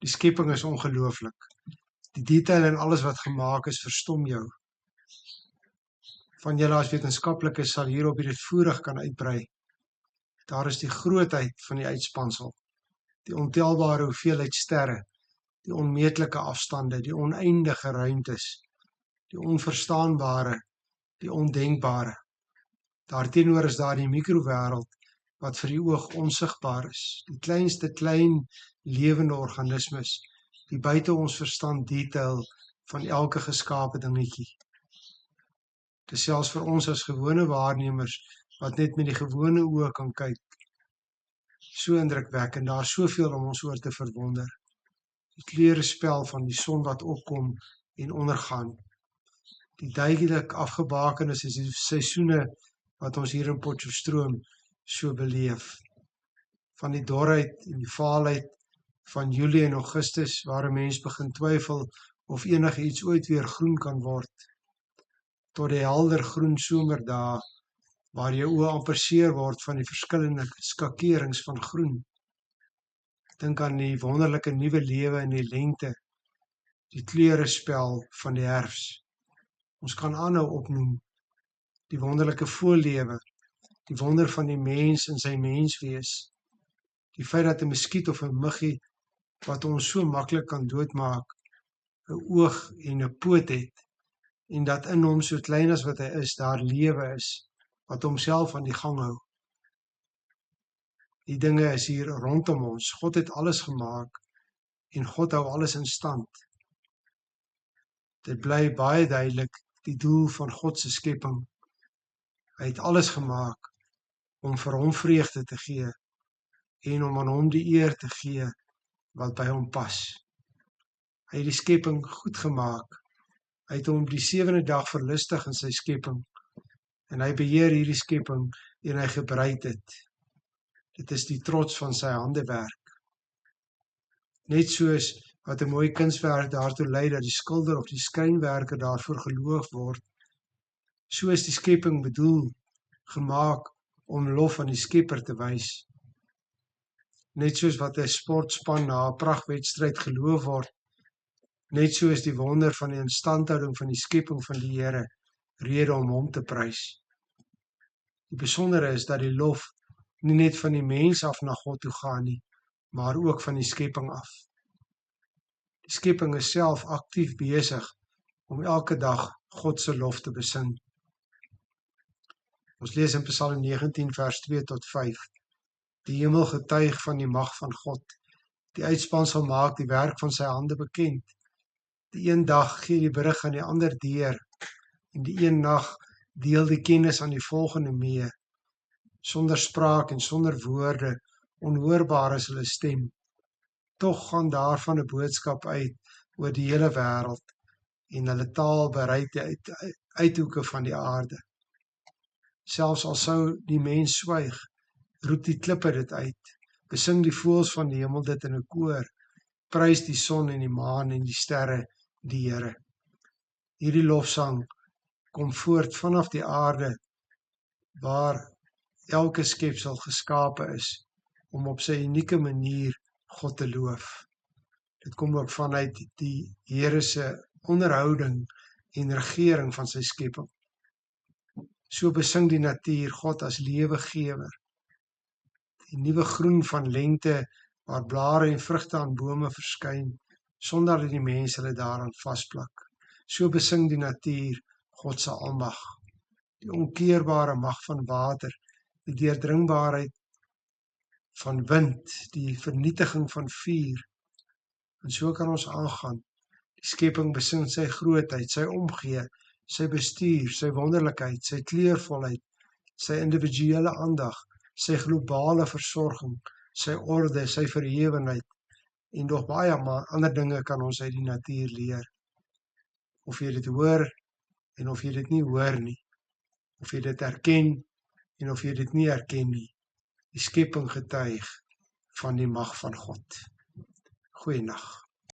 Die skepping is ongelooflik. Die detail en alles wat gemaak is, verstom jou. Van julle as wetenskaplikes sal hierop dit voerig kan uitbrei. Daar is die grootheid van die uitspansel, die ontelbare hoeveelheid sterre, die onmeetlike afstande, die oneindige ruimtes, die onverstaanbare, die ondenkbare. Daarteenoor is daar die mikrowêreld wat vir die oog onsigbaar is, die kleinste klein lewende organismes, die buite ons verstand detail van elke geskape dingetjie. Dit is selfs vir ons as gewone waarnemers wat net met die gewone oë kan kyk, so indrukwekkend, daar is soveel om ons oor te verwonder. Die kleurespel van die son wat opkom en ondergaan, die duidelik afgebakenis is die seisoene wat ons hier in Potchefstroom so beleef. Van die dorheid en die vaalheid van Julie en Augustus, waar 'n mens begin twyfel of enige iets ooit weer groen kan word, tot die helder groen somerdae, waar jou oë amper seer word van die verskillende skakerings van groen. Dink aan die wonderlike nuwe lewe in die lente, die kleurespel van die herfs. Ons kan aanhou opnoem, die wonderlike voorlewe, die wonder van die mens in sy menswees, die feit dat 'n muskiet of 'n muggie wat ons so maklik kan doodmaak, 'n oog en 'n poot het, en dat in hom, so klein as wat hy is, daar lewe is, wat homself aan die gang hou. Die dinge is hier rondom ons. God het alles gemaak, en God hou alles in stand. Dit bly baie duidelik die doel van God se skepping. Hy het alles gemaak om vir hom vreugde te gee, en om aan hom die eer te gee wat by hom pas. Hy het die skepping goed gemaak. Hy het hom die 7de dag verlustig in sy skepping, en hy beheer hierdie skepping en hy gebruik dit. Dit is die trots van sy handewerk. Net soos wat 'n mooi kunswerk daartoe lei dat die skilder of die skrynwerker daarvoor geloof word, so is die skepping bedoel, gemaak om lof aan die Skepper te wys. Net soos wat 'n sportspan na 'n pragtwedstryd geloof word, net so is die wonder van die instandhouding van die skepping van die Here rede om hom te prys. Die besondere is dat die lof nie net van die mens af na God toe gaan nie, maar ook van die skepping af. Die skepping is self aktief besig om elke dag God se lof te besing. Ons lees in Psalm 19 vers 2 tot 5. Die hemel getuig van die mag van God. Die uitspansel maak die werk van sy hande bekend. Die een dag gee die berig aan die ander deur, en die een nag deel die kennis aan die volgende mee. Sonder spraak en sonder woorde, onhoorbaar is hulle stem. Tog gaan daarvan 'n boodskap uit oor die hele wêreld, en hulle taal bereik die uithoeke van die aarde. Selfs al sou die mens swyg, roep die klippe dit uit, besing die voëls van die hemel dit in 'n koor, prys die son en die maan en die sterre die Here. Hierdie lofsang kom voort vanaf die aarde, waar elke skepsel geskape is om op sy unieke manier God te loof. Dit kom ook vanuit die Here se onderhouding en regering van sy skepping. So besing die natuur God as lewegewer. Die nuwe groen van lente, waar blare en vrugte aan bome verskyn, sonder dat die mens hulle daaraan vasplak. So besing die natuur God se almag, die onkeerbare mag van water, die deurdringbaarheid van wind, die vernietiging van vuur. En so kan ons aangaan. Die skepping besing sy grootheid, sy omgee, sy bestuur, sy wonderlikheid, sy kleurvolheid, sy individuele aandag, sy globale versorging, sy orde, sy verhewenheid, en nog baie ander dinge kan ons uit die natuur leer. Of jy dit hoor, en of jy dit nie hoor nie. Of jy dit erken, en of jy dit nie erken nie. Die skepping getuig van die mag van God. Goeienaand.